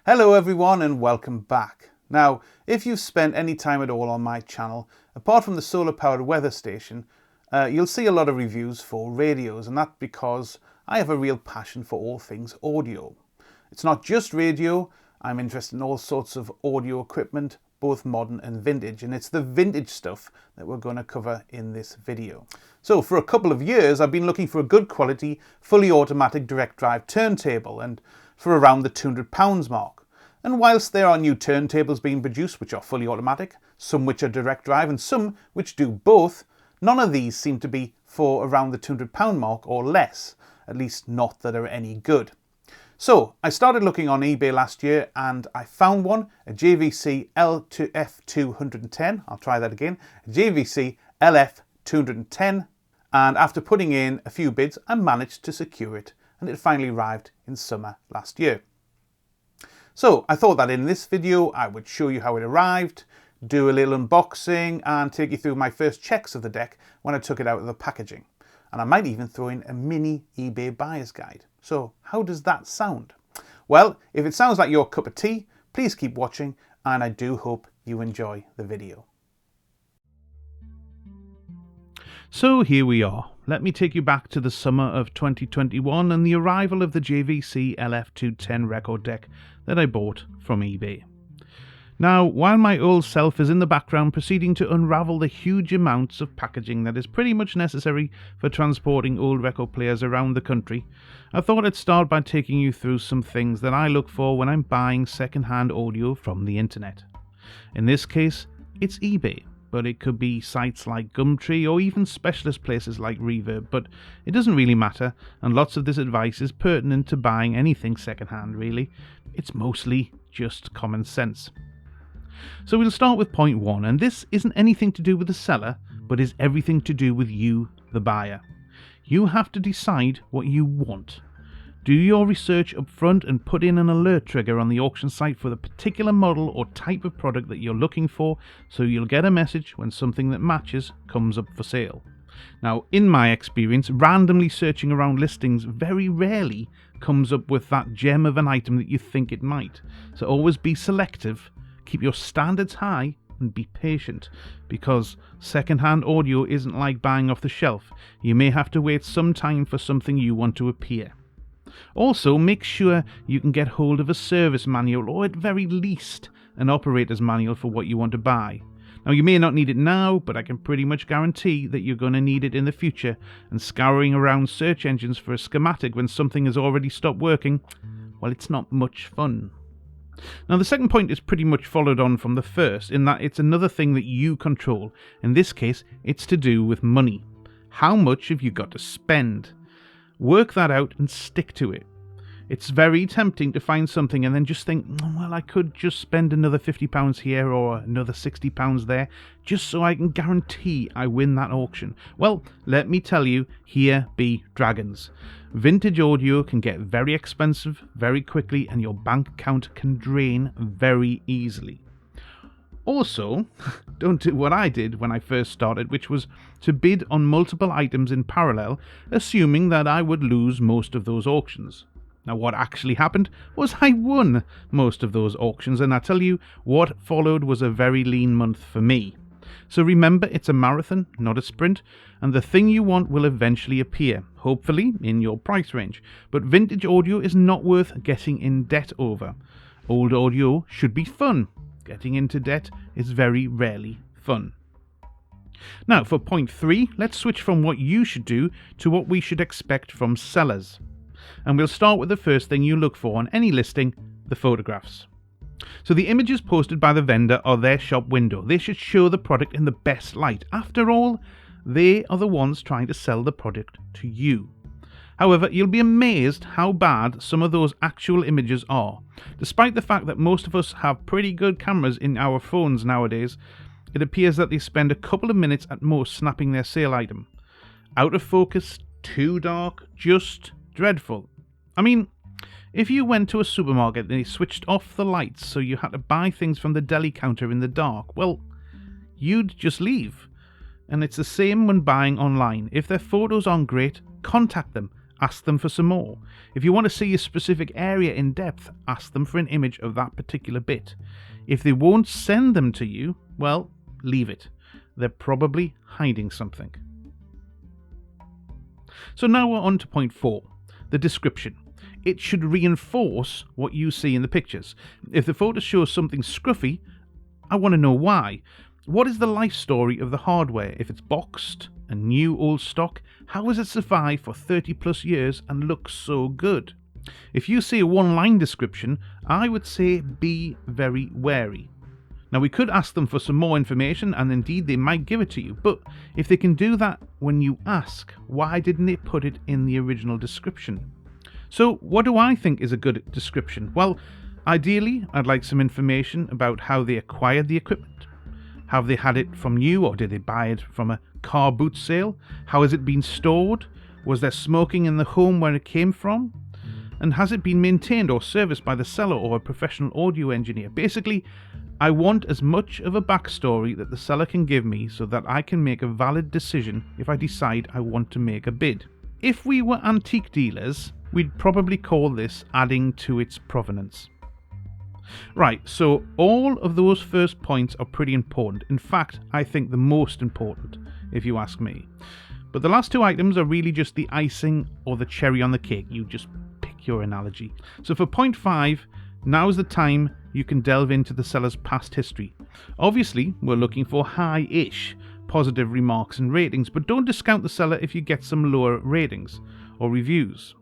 Hello everyone and welcome back. Now, if you've spent any time at all on my channel, apart from the solar powered weather station, you'll see a lot of reviews for radios, and that's because I have a real passion for all things audio. It's not just radio, I'm interested in all sorts of audio equipment, both modern and vintage, and it's the vintage stuff that we're going to cover in this video. So for a couple of years I've been looking for a good quality, fully automatic direct drive turntable, and for around the £200 mark. And whilst there are new turntables being produced which are fully automatic, some which are direct drive and some which do both, none of these seem to be for around the £200 mark or less, at least not that are any good. So I started looking on eBay last year and I found one, a JVC L-F210, I'll try that again, a JVC L-F210, and after putting in a few bids I managed to secure it, and it finally arrived in summer last year. So I thought that in this video I would show you how it arrived, do a little unboxing and take you through my first checks of the deck when I took it out of the packaging. And I might even throw in a mini eBay buyer's guide. So how does that sound? Well, if it sounds like your cup of tea, please keep watching and I do hope you enjoy the video. So here we are. Let me take you back to the summer of 2021 and the arrival of the JVC L-F210 record deck that I bought from eBay. Now, while my old self is in the background proceeding to unravel the huge amounts of packaging that is pretty much necessary for transporting old record players around the country, I thought I'd start by taking you through some things that I look for when I'm buying second-hand audio from the internet. In this case, it's eBay, but it could be sites like Gumtree or even specialist places like Reverb, but it doesn't really matter, and lots of this advice is pertinent to buying anything second-hand really. It's mostly just common sense. So we'll start with point 1, and this isn't anything to do with the seller, but is everything to do with you, the buyer. You have to decide what you want. Do your research up front and put in an alert trigger on the auction site for the particular model or type of product that you're looking for, so you'll get a message when something that matches comes up for sale. Now, in my experience, randomly searching around listings very rarely comes up with that gem of an item that you think it might. So always be selective, keep your standards high, and be patient, because second-hand audio isn't like buying off the shelf. You may have to wait some time for something you want to appear. Also, make sure you can get hold of a service manual, or at very least an operator's manual for what you want to buy. Now, you may not need it now, but I can pretty much guarantee that you're going to need it in the future, and scouring around search engines for a schematic when something has already stopped working, well, it's not much fun. Now, the second point is pretty much followed on from the first, in that it's another thing that you control. In this case, it's to do with money. How much have you got to spend? Work that out and stick to it. It's very tempting to find something and then just think, well, I could just spend another £50 here or another £60 there, just so I can guarantee I win that auction. Well, let me tell you, here be dragons. Vintage audio can get very expensive very quickly, and your bank account can drain very easily. Also, don't do what I did when I first started, which was to bid on multiple items in parallel, assuming that I would lose most of those auctions. Now, what actually happened was I won most of those auctions, and I tell you, what followed was a very lean month for me. So remember, it's a marathon, not a sprint, and the thing you want will eventually appear, hopefully in your price range. But vintage audio is not worth getting in debt over. Old audio should be fun. Getting into debt is very rarely fun. Now, for point 3, let's switch from what you should do to what we should expect from sellers. And we'll start with the first thing you look for on any listing, the photographs. So the images posted by the vendor are their shop window. They should show the product in the best light. After all, they are the ones trying to sell the product to you. However, you'll be amazed how bad some of those actual images are. Despite the fact that most of us have pretty good cameras in our phones nowadays, it appears that they spend a couple of minutes at most snapping their sale item. Out of focus, too dark, just dreadful. I mean, if you went to a supermarket and they switched off the lights so you had to buy things from the deli counter in the dark, well, you'd just leave. And it's the same when buying online. If their photos aren't great, contact them. Ask them for some more. If you want to see a specific area in depth, ask them for an image of that particular bit. If they won't send them to you, well, leave it. They're probably hiding something. So now we're on to point 4, the description. It should reinforce what you see in the pictures. If the photo shows something scruffy, I want to know why. What is the life story of the hardware? If it's boxed and new old stock, how has it survived for 30 plus years and looks so good? If you see a one-line description, I would say be very wary. Now, we could ask them for some more information, and indeed they might give it to you, but if they can do that when you ask, why didn't they put it in the original description? So what do I think is a good description? Well, ideally, I'd like some information about how they acquired the equipment. Have they had it from you, or did they buy it from a car boot sale? How has it been stored? Was there smoking in the home where it came from? And has it been maintained or serviced by the seller or a professional audio engineer? Basically, I want as much of a backstory that the seller can give me so that I can make a valid decision if I decide I want to make a bid. If we were antique dealers, we'd probably call this adding to its provenance. Right, so all of those first points are pretty important. In fact, I think the most important, if you ask me. But the last 2 items are really just the icing or the cherry on the cake. You just pick your analogy. So for point 5, now's the time you can delve into the seller's past history. Obviously, we're looking for high-ish positive remarks and ratings, but don't discount the seller if you get some lower ratings or reviews.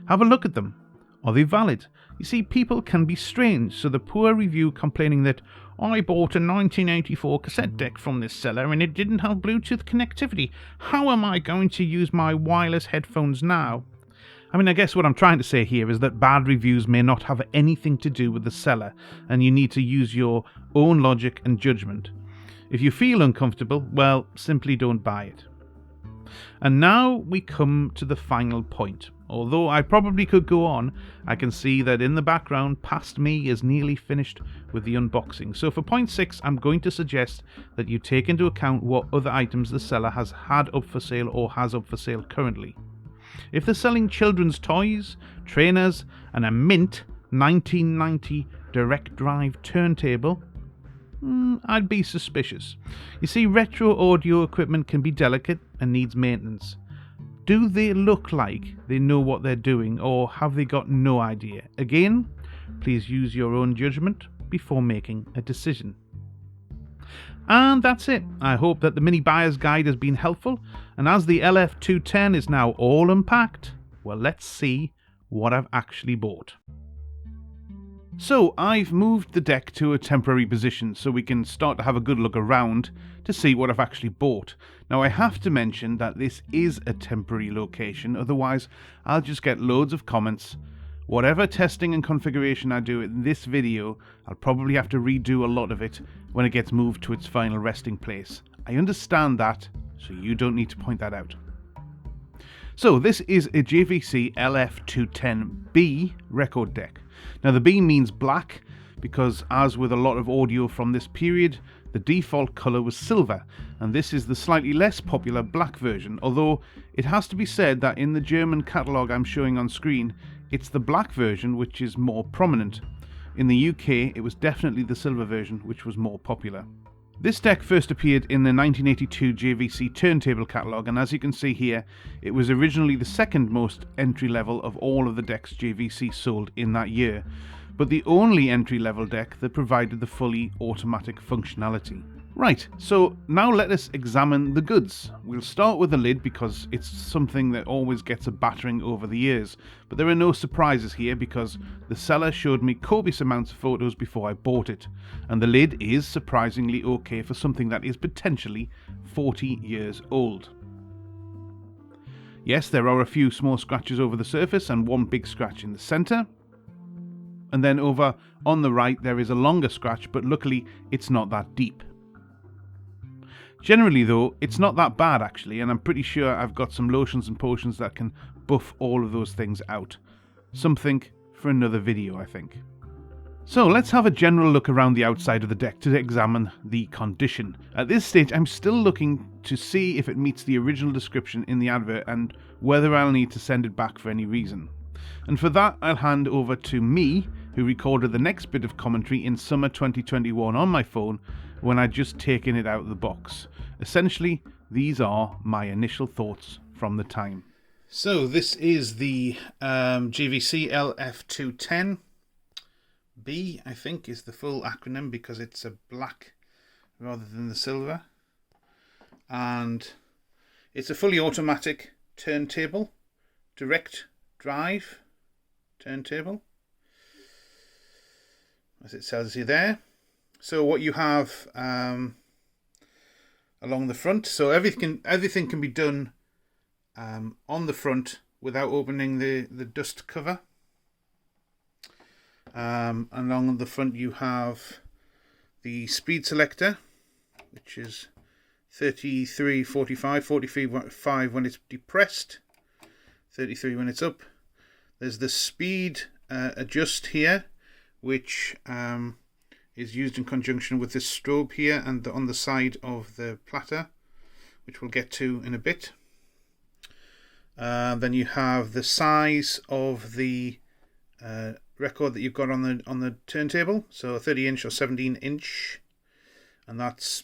Have a look at them. Are they valid? You see, people can be strange, so the poor review complaining that I bought a 1984 cassette deck from this seller and it didn't have Bluetooth connectivity. How am I going to use my wireless headphones now? I mean, I guess what I'm trying to say here is that bad reviews may not have anything to do with the seller, and you need to use your own logic and judgment. If you feel uncomfortable, well, simply don't buy it. And now we come to the final point. Although I probably could go on, I can see that in the background past me is nearly finished with the unboxing. So for point 6, I'm going to suggest that you take into account what other items the seller has had up for sale or has up for sale currently. If they're selling children's toys, trainers, and a mint 1990 direct drive turntable, I'd be suspicious. You see, retro audio equipment can be delicate and needs maintenance. Do they look like they know what they're doing, or have they got no idea? Again, please use your own judgment before making a decision. And that's it. I hope that the mini buyer's guide has been helpful, and as the L-F210 is now all unpacked, well, let's see what I've actually bought. So I've moved the deck to a temporary position so we can start to have a good look around to see what I've actually bought. Now I have to mention that this is a temporary location, otherwise I'll just get loads of comments. Whatever testing and configuration I do in this video, I'll probably have to redo a lot of it when it gets moved to its final resting place. I understand that, so you don't need to point that out. So this is a JVC L-F210B record deck. Now the B means black because, as with a lot of audio from this period, the default colour was silver, and this is the slightly less popular black version, although it has to be said that in the German catalogue I'm showing on screen, it's the black version which is more prominent. In the UK, it was definitely the silver version which was more popular. This deck first appeared in the 1982 JVC Turntable catalogue, and as you can see here, it was originally the second most entry level of all of the decks JVC sold in that year, but the only entry level deck that provided the fully automatic functionality. Right, so now let us examine the goods. We'll start with the lid because it's something that always gets a battering over the years, but there are no surprises here because the seller showed me copious amounts of photos before I bought it, and the lid is surprisingly okay for something that is potentially 40 years old. Yes, there are a few small scratches over the surface and one big scratch in the centre. And then over on the right there is a longer scratch, but luckily it's not that deep. Generally though, it's not that bad actually, and I'm pretty sure I've got some lotions and potions that can buff all of those things out. Something for another video, I think. So let's have a general look around the outside of the deck to examine the condition. At this stage I'm still looking to see if it meets the original description in the advert and whether I'll need to send it back for any reason. And for that, I'll hand over to me, who recorded the next bit of commentary in summer 2021 on my phone when I'd just taken it out of the box. Essentially, these are my initial thoughts from the time. So this is the JVC L-F210. B, I think, is the full acronym because it's a black rather than the silver. And it's a fully automatic turntable, direct drive turntable, as it says you there. So what you have along the front, so everything can be done on the front without opening the dust cover. Along the front you have the speed selector, which is 33, 45, 45 when it's depressed, 33 when it's up. There's the speed adjust here, which is used in conjunction with this strobe here and on the side of the platter, which we'll get to in a bit. Then you have the size of the record that you've got on the turntable, so a 30-inch or 17-inch, and that's,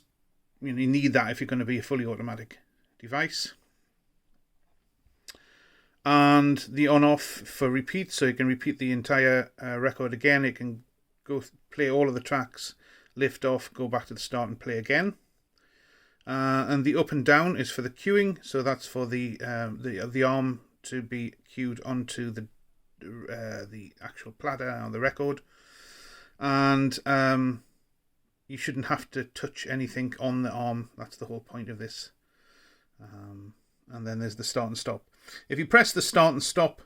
you need that if you're going to be a fully automatic device. And the on-off for repeat, so you can repeat the entire record again. It can go play all of the tracks, lift off, go back to the start and play again. And the up and down is for the queuing, so that's for the arm to be queued onto the actual platter on the record. And you shouldn't have to touch anything on the arm. That's the whole point of this. And then there's the start and stop. If you press the start and stop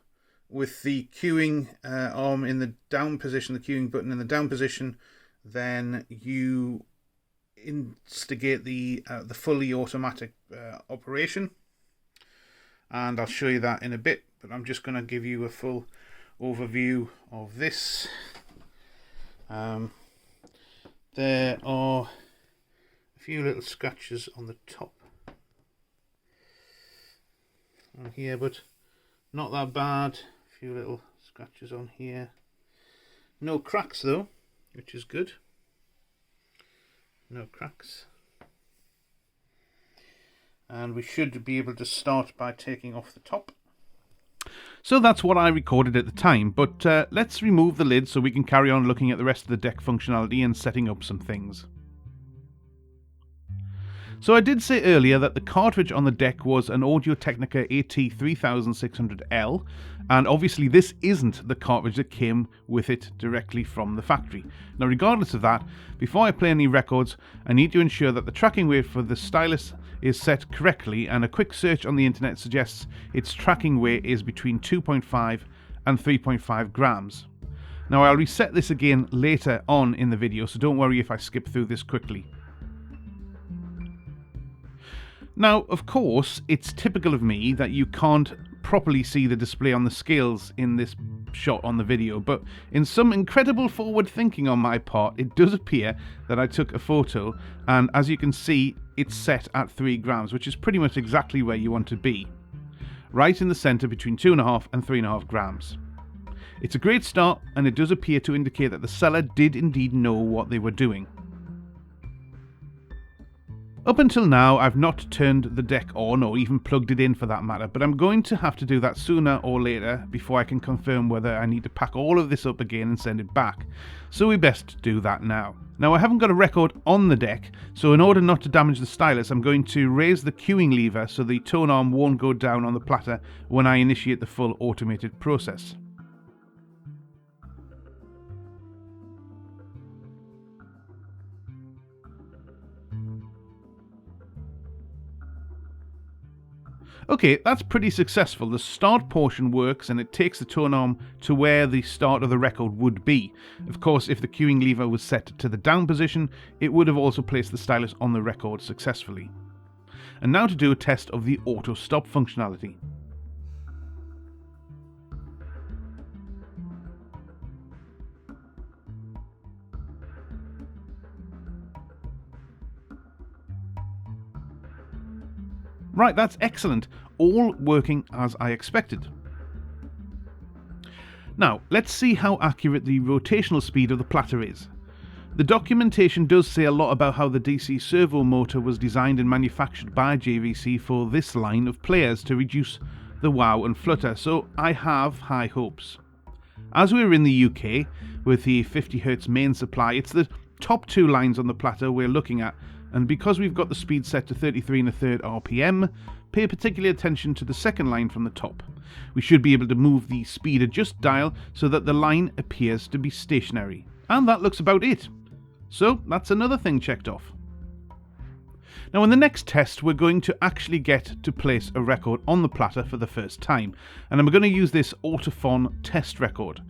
with the queuing arm in the down position, the queuing button in the down position, then you instigate the fully automatic operation. And I'll show you that in a bit, but I'm just going to give you a full overview of this. There are a few little scratches on the top on here, but not that bad. A few little scratches on here. No cracks though, which is good. No cracks. And we should be able to start by taking off the top. So that's what I recorded at the time, but let's remove the lid so we can carry on looking at the rest of the deck functionality and setting up some things. So I did say earlier that the cartridge on the deck was an Audio-Technica AT3600L, and obviously this isn't the cartridge that came with it directly from the factory. Now regardless of that, before I play any records, I need to ensure that the tracking weight for the stylus is set correctly, and a quick search on the internet suggests its tracking weight is between 2.5 and 3.5 grams. Now I'll reset this again later on in the video, so don't worry if I skip through this quickly. Now, of course, it's typical of me that you can't properly see the display on the scales in this shot on the video, but in some incredible forward thinking on my part, it does appear that I took a photo, and as you can see, it's set at 3 grams, which is pretty much exactly where you want to be. Right in the centre between 2.5 and 3.5 grams. It's a great start, and it does appear to indicate that the seller did indeed know what they were doing. Up until now, I've not turned the deck on or even plugged it in for that matter, but I'm going to have to do that sooner or later before I can confirm whether I need to pack all of this up again and send it back. So we best do that now. Now I haven't got a record on the deck, so in order not to damage the stylus, I'm going to raise the queuing lever so the Tonearm won't go down on the platter when I initiate the full automated process. Okay, that's pretty successful. The start portion works and it takes the Tonearm to where the start of the record would be. Of course, if the queuing lever was set to the down position, it would have also placed the stylus on the record successfully. And now to do a test of the auto stop functionality. Right, that's excellent. All working as I expected. Now, let's see how accurate the rotational speed of the platter is. The documentation does say a lot about how the DC servo motor was designed and manufactured by JVC for this line of players to reduce the wow and flutter, so I have high hopes. As we're in the UK, with the 50Hz main supply, it's the top two lines on the platter we're looking at, and because we've got the speed set to 33 1/3 RPM, pay particular attention to the second line from the top. We should be able to move the speed adjust dial so that the line appears to be stationary. And that looks about it. So that's another thing checked off. Now in the next test we're going to actually get to place a record on the platter for the first time, and I'm going to use this Automatric test record,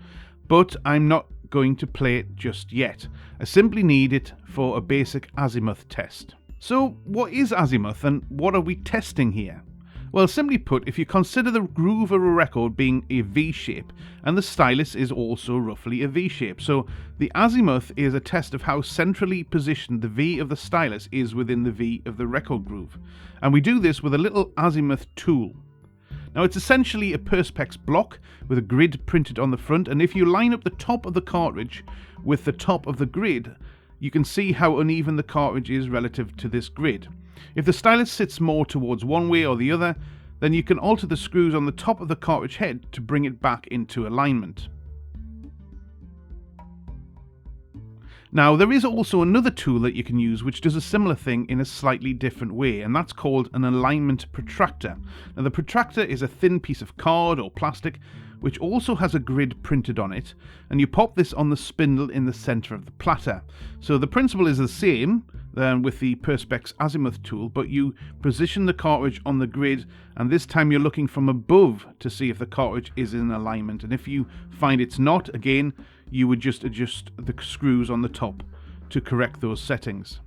but I'm not going to play it just yet. I simply need it for a basic Azimuth test. So what is Azimuth and what are we testing here? Well, simply put, if you consider the groove of a record being a V shape, and the stylus is also roughly a V shape, so the azimuth is a test of how centrally positioned the V of the stylus is within the V of the record groove. And we do this with a little azimuth tool. Now it's essentially a perspex block with a grid printed on the front, and if you line up the top of the cartridge with the top of the grid, you can see how uneven the cartridge is relative to this grid. If the stylus sits more towards one way or the other, then you can alter the screws on the top of the cartridge head to bring it back into alignment. Now there is also another tool that you can use which does a similar thing in a slightly different way, and that's called an alignment protractor. Now the protractor is a thin piece of card or plastic which also has a grid printed on it, and you pop this on the spindle in the centre of the platter. So the principle is the same with the perspex azimuth tool, but you position the cartridge on the grid, and this time you're looking from above to see if the cartridge is in alignment, and if you find it's not, again you would just adjust the screws on the top to correct those settings.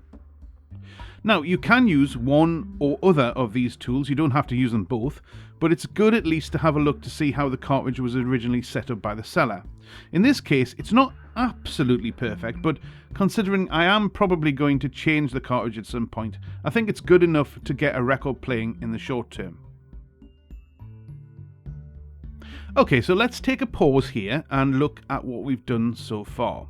Now you can use one or other of these tools, you don't have to use them both, but it's good at least to have a look to see how the cartridge was originally set up by the seller. In this case it's not absolutely perfect, but considering I am probably going to change the cartridge at some point, I think it's good enough to get a record playing in the short term. Okay, so let's take a pause here and look at what we've done so far.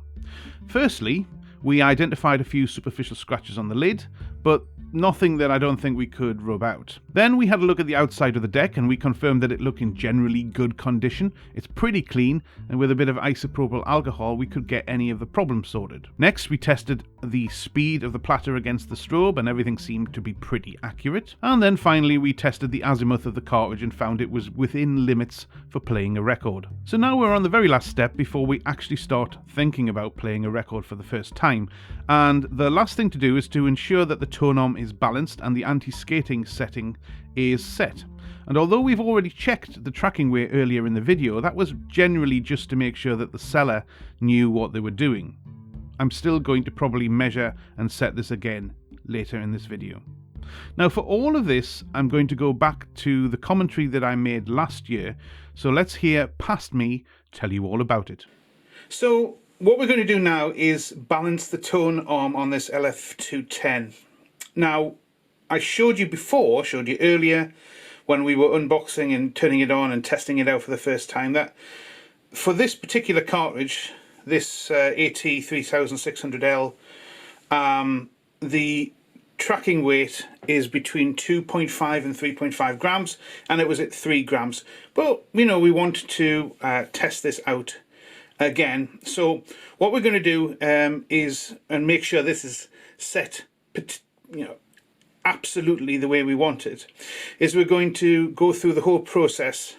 Firstly, we identified a few superficial scratches on the lid, but nothing that I don't think we could rub out. Then we had a look at the outside of the deck and we confirmed that it looked in generally good condition. It's pretty clean, and with a bit of isopropyl alcohol we could get any of the problems sorted. Next we tested the speed of the platter against the strobe, and everything seemed to be pretty accurate. And then finally we tested the azimuth of the cartridge and found it was within limits for playing a record. So now we're on the very last step before we actually start thinking about playing a record for the first time, and the last thing to do is to ensure that the Tonearm is balanced and the anti-skating setting is set. And although we've already checked the tracking weight earlier in the video, that was generally just to make sure that the seller knew what they were doing. I'm still going to probably measure and set this again later in this video. Now for all of this I'm going to go back to the commentary that I made last year, so let's hear past me tell you all about it. So what we're going to do now is balance the Tonearm on this L-F210. Now, I showed you earlier when we were unboxing and turning it on and testing it out for the first time, that for this particular cartridge, this AT3600L, the tracking weight is between 2.5 and 3.5 grams, and it was at 3 grams. But, you know, we want to test this out again. So what we're going to do is make sure this is set, absolutely the way we want it, is we're going to go through the whole process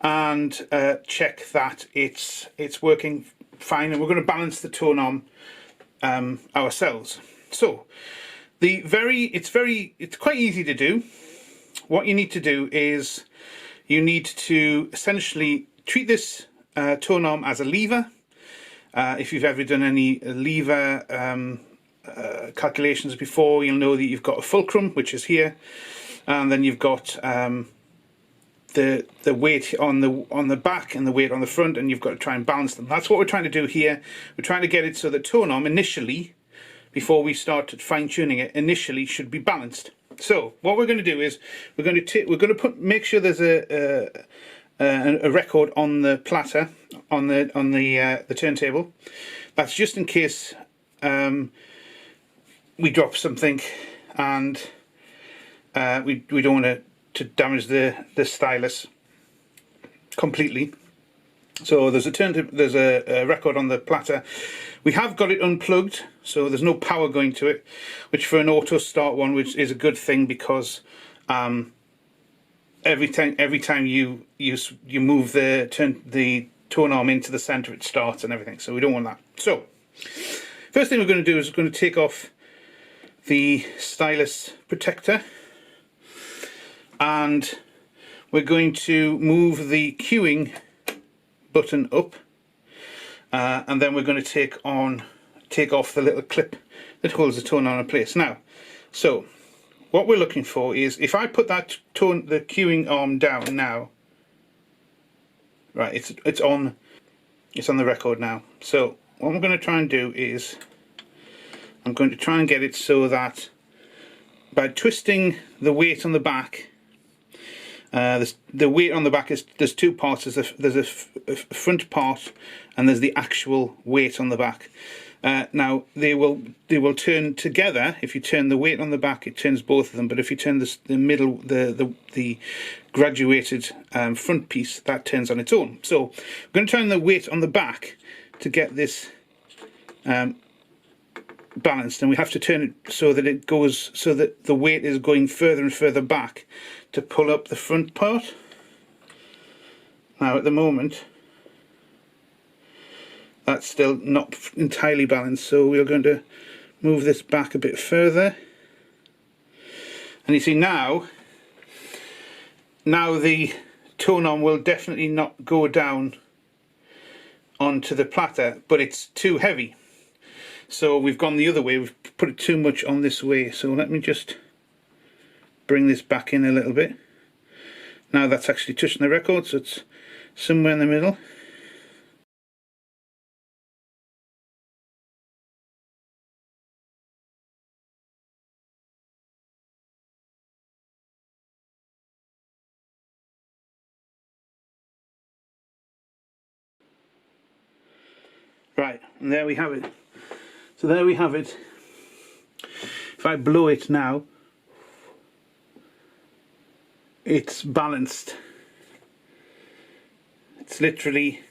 and check that it's working fine, and we're going to balance the Tonearm ourselves. So it's quite easy to do. What you need to do is you need to essentially treat this Tonearm as a lever. If you've ever done any lever calculations before, you'll know that you've got a fulcrum, which is here, and then you've got the weight on the back and the weight on the front, and you've got to try and balance them. That's what we're trying to do here. We're trying to get it so that Tonearm initially, before we start fine-tuning it, initially should be balanced. So what we're going to do is we're going to make sure there's a record on the platter, on the turntable. That's just in case we drop something and we don't want to damage the stylus completely. So there's a record on the platter. We have got it unplugged, so there's no power going to it, which for an auto start one, which is a good thing, because every time you move the tone arm into the center, it starts and everything. So we don't want that. So first thing we're going to do is we're going to take off the stylus protector, and we're going to move the queuing button up, and then we're going to take off the little clip that holds the tone arm in place. Now, so what we're looking for is, if I put the queuing arm down now, right, it's on the record now. So what I'm going to try and do is I'm going to try and get it so that by twisting the weight on the back, the weight on the back is, there's two parts. There's a front part, and there's the actual weight on the back. Now they will turn together. If you turn the weight on the back, it turns both of them. But if you turn the middle, the graduated front piece, that turns on its own. So we're going to turn the weight on the back to get this balanced, and we have to turn it so that it goes, so that the weight is going further and further back to pull up the front part. Now at the moment that's still not entirely balanced, so we're going to move this back a bit further, and you see now the tone arm will definitely not go down onto the platter, but it's too heavy. So we've gone the other way, we've put it too much on this way. So let me just bring this back in a little bit. Now that's actually touching the record, so it's somewhere in the middle. Right, and there we have it. So there we have it. If I blow it now, it's balanced. It's literally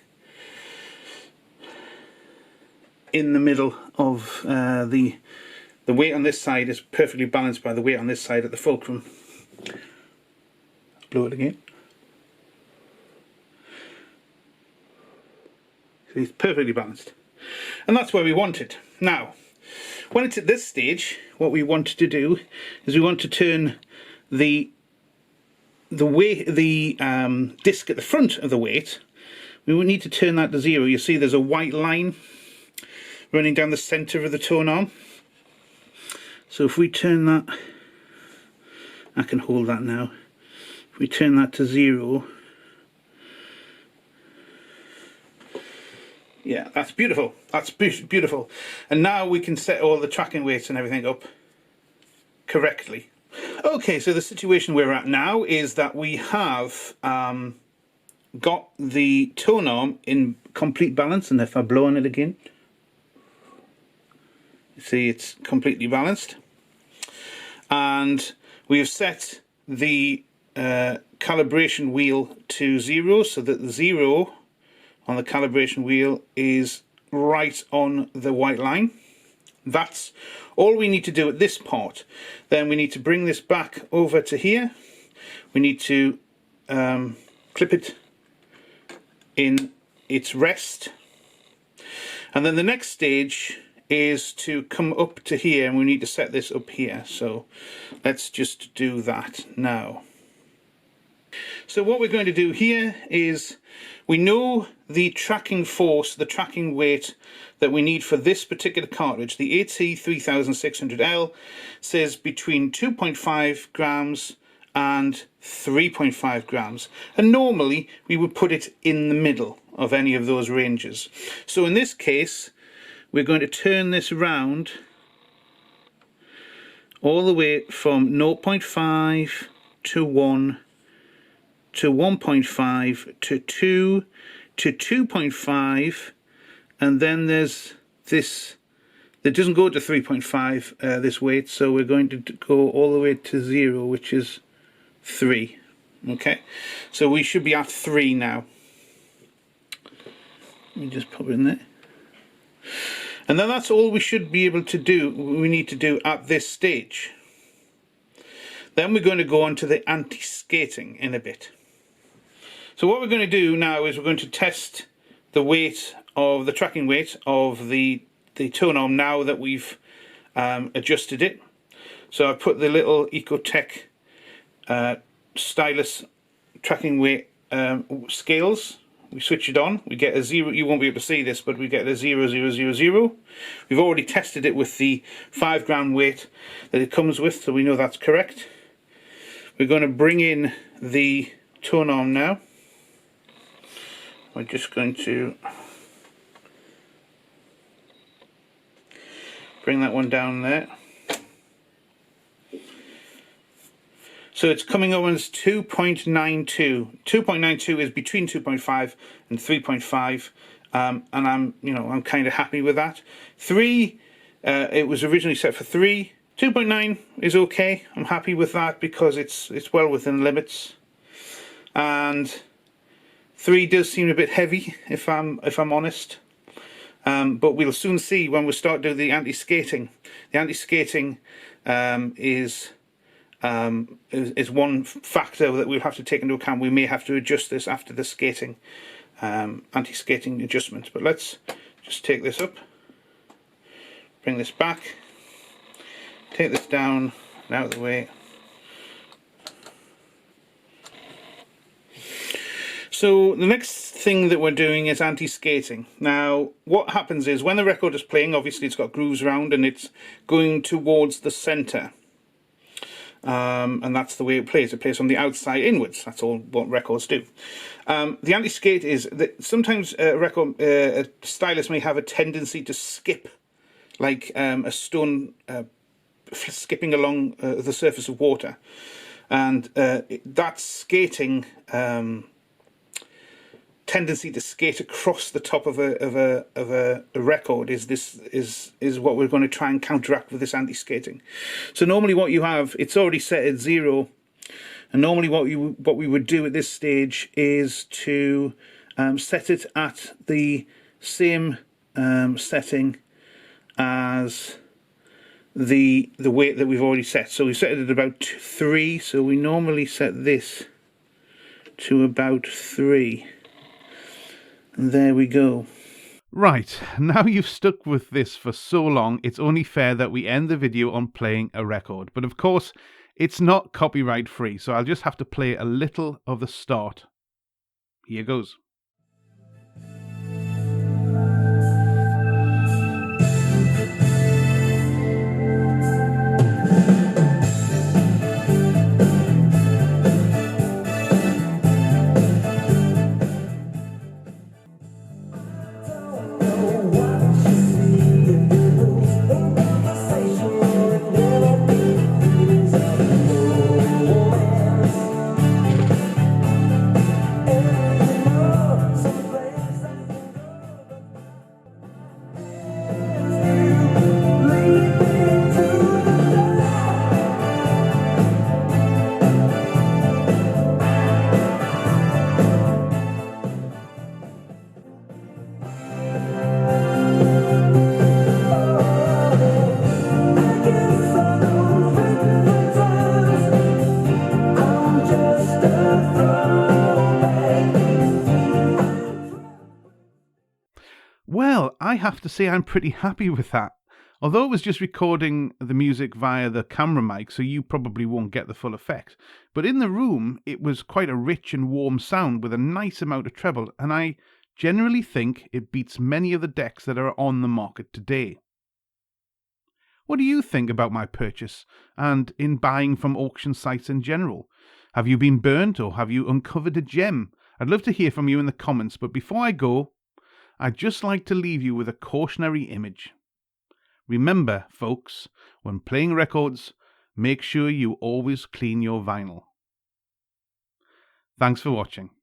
in the middle of the weight on this side is perfectly balanced by the weight on this side at the fulcrum. Blow it again. So it's perfectly balanced. And that's where we want it. Now, when it's at this stage, what we want to do is we want to turn the disc at the front of the weight. We will need to turn that to 0. You see there's a white line running down the center of the tone arm. So if we turn that, I can hold that now. If we turn that to 0, yeah, that's beautiful. That's beautiful. And now we can set all the tracking weights and everything up correctly. Okay, so the situation we're at now is that we have got the tone arm in complete balance, and if I blow on it again, you see it's completely balanced. And we have set the calibration wheel to 0, so that the 0 on the calibration wheel is right on the white line. That's all we need to do at this part. Then we need to bring this back over to here. We need to clip it in its rest. And then the next stage is to come up to here, and we need to set this up here. So let's just do that now. So what we're going to do here is, we know the tracking force, the tracking weight that we need for this particular cartridge. The AT3600L says between 2.5 grams and 3.5 grams. And normally we would put it in the middle of any of those ranges. So in this case, we're going to turn this around all the way from 0.5 to 1 to 1.5 to 2 to 2.5, and then there's this that doesn't go to 3.5, this weight, so we're going to go all the way to 0, which is 3. Okay, so we should be at 3 now. Let me just pop it in there. And then that's all we should be able to do, we need to do at this stage. Then we're going to go on to the anti-skating in a bit. So what we're going to do now is we're going to test the weight of the tracking weight of the Tonearm now that we've adjusted it. So I've put the little Ecotech stylus tracking weight scales. We switch it on, we get a 0, you won't be able to see this, but we get a 0, 0, 0, 0. We've already tested it with the 5 gram weight that it comes with, so we know that's correct. We're going to bring in the Tonearm now. We're just going to bring that one down there. So it's coming over as 2.92. 2.92 is between 2.5 and 3.5, and I'm kind of happy with that. 3, it was originally set for 3. 2.9 is okay. I'm happy with that because it's well within limits. And 3 does seem a bit heavy, if I'm honest. But we'll soon see when we start doing the anti-skating. The anti-skating is one factor that we'll have to take into account. We may have to adjust this after the skating, anti-skating adjustments. But let's just take this up, bring this back, take this down and out of the way. So the next thing that we're doing is anti-skating. Now what happens is when the record is playing, obviously it's got grooves around and it's going towards the centre. And that's the way it plays. It plays from the outside inwards. That's all what records do. The anti-skate is that sometimes a stylus may have a tendency to skip, like a stone skipping along the surface of water, and that skating tendency to skate across the top of a record is what we're going to try and counteract with this anti-skating. So normally what you have, it's already set at 0, and normally what we would do at this stage is to set it at the same setting as the weight that we've already set. So we set it at about 3, so we normally set this to about 3. There we go. Right, now you've stuck with this for so long, it's only fair that we end the video on playing a record. But of course, it's not copyright free, so I'll just have to play a little of the start. Here goes. Well, I have to say I'm pretty happy with that. Although it was just recording the music via the camera mic, so you probably won't get the full effect. But in the room, it was quite a rich and warm sound with a nice amount of treble, and I generally think it beats many of the decks that are on the market today. What do you think about my purchase, and in buying from auction sites in general? Have you been burnt, or have you uncovered a gem? I'd love to hear from you in the comments, but before I go, I'd just like to leave you with a cautionary image. Remember, folks, when playing records, make sure you always clean your vinyl. Thanks for watching.